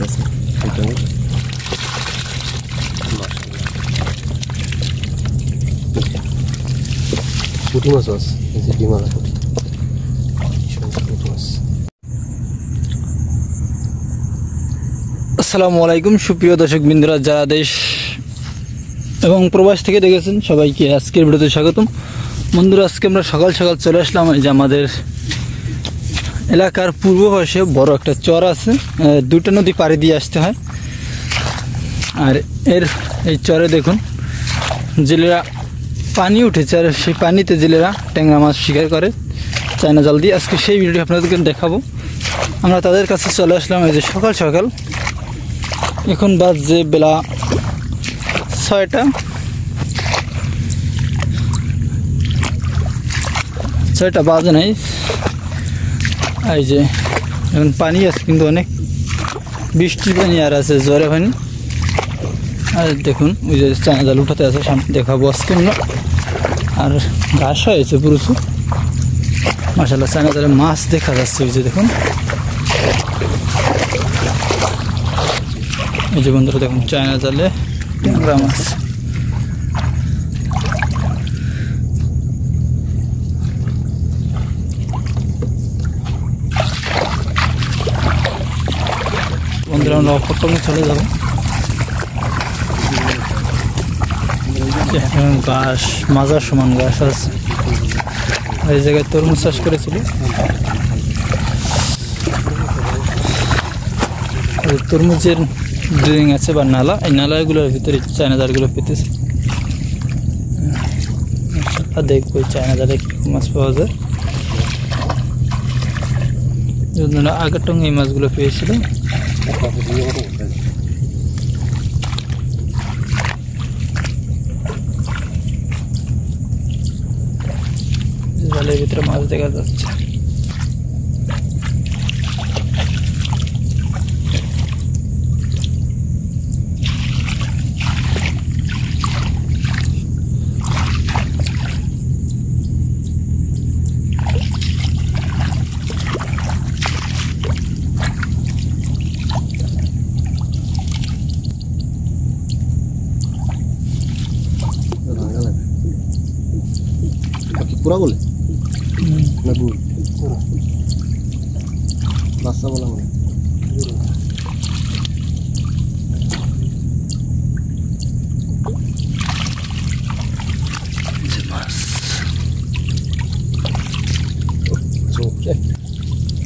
আছে পুঁটি মাছ আছে এই যে ডিমালা পুঁটি মাছ। আসসালামু আলাইকুম সুপ্রিয় দর্শক বিন্দুরা, যারা দেশ এবং প্রবাস থেকে দেখেছেন সবাইকে আজকের ভিডিওতে স্বাগতম। বন্ধুরা, আজকে আমরা সকাল সকাল চলে আসলাম। এই যে আমাদের এলাকার পূর্ব পাশে বড় একটা চর আছে, দুটো নদী পাড়ি দিয়ে আসতে হয়। আর এই চরে দেখুন জেলেরা পানি উঠেছে, আর সেই পানিতে জেলেরা ট্যাংরা মাছ শিকার করে চায়না জাল দিয়ে। আজকে সেই ভিডিওটি আপনাদেরকে দেখাবো। আমরা তাদের কাছে চলে আসলাম এই যে সকাল সকাল। এখন বাজছে বেলা 6টা বাজে নাই। এই যে এখন পানি আছে, কিন্তু অনেক বৃষ্টির পানি আর আছে জ্বরে পানি। আর দেখুন ওই যে চায়না জাল উঠাতে আছে, সামনে দেখাবো আজকে আমরা। আর ঘাস হয়েছে প্রচুর, মাশাআল্লাহ চায়না জালে মাছ দেখা যাচ্ছে। ওই যে দেখুন, এই যে বন্ধুরা দেখুন চায়না জালে ট্যাংরা মাছ। বন্ধুরা আমরা অপরটমে চলে যাবো। ঘাস মাজার সমান ঘাস আছে। এই জায়গায় তরমুজ চাষ করেছিল। তরমুজের ড্রেন আছে বা নালা, এই নালাগুলোর ভিতরে চায়না জালগুলো পেতেছে। দেখবো চায়না জালে কি মাছ পাওয়া যায়। আগের টঙ্গে এই মাছগুলো পেয়েছিল। জালের ভিতরে মাছ দেখা যাচ্ছে। পুরা বলে না গুড় বাচ্চা বলা মানে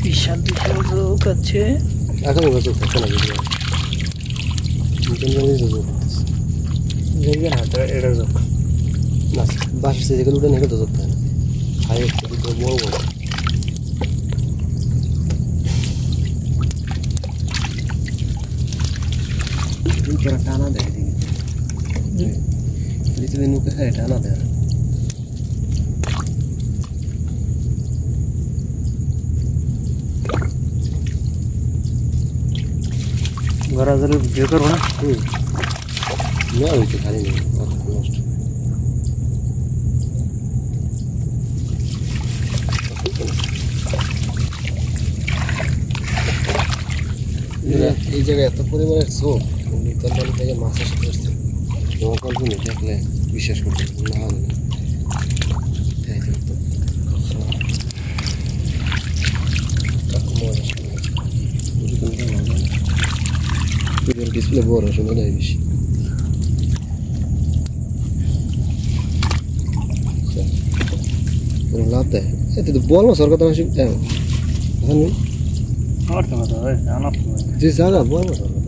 বিশাল বিশাল রোগ আছে। এখন চোখ থাকে না এটা চোখ না বাসে যেগুলো উঠে নেগে তো চোখ থাকে না। হাই বড় বড় টানা দেয় নুকে খায় টানা দেয়। ঘরা ধরে ভিডিও করবো না হইতে খালি নেই নষ্ট। এই জায়গায় এত পরিমাণের চোখ নিতান্তলি থেকে মাছ আসতে আসছে। তোমার কল্পনা দেখলে বিশ্বাস করতে না হলে ডিসপ্লে বড় শোনা যায় বেশি। লাভ দেয় এতে তো বল না সরকার আসি যে জায়গা বল না সরকার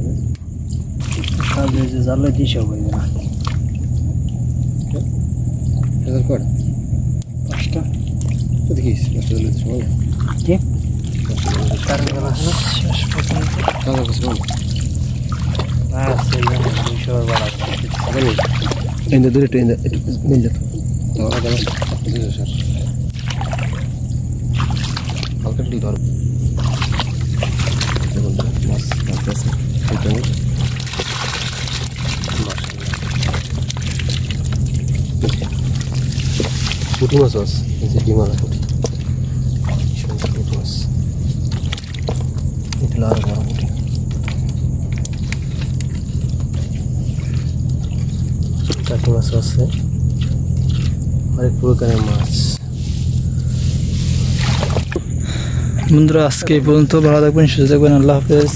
জানলে দিশা হয়ে না। কটা 5টা তো দেখিস সময় কি দূরে ট্রেন মিল যেত হালকা টি ধর মাছ ধরতেছে পুঁটি মাছ আছে এই যে ডিমালা পুঁটি মাছ এগুলো আরো বড় পুঁটি। টাকি মাছ আছে, অনেক প্রকারের মাছ। বন্ধুরা আজকে এই পর্যন্ত, ভালো থাকবেন, সুস্থ থাকবেন, আল্লাহ হাফেজ।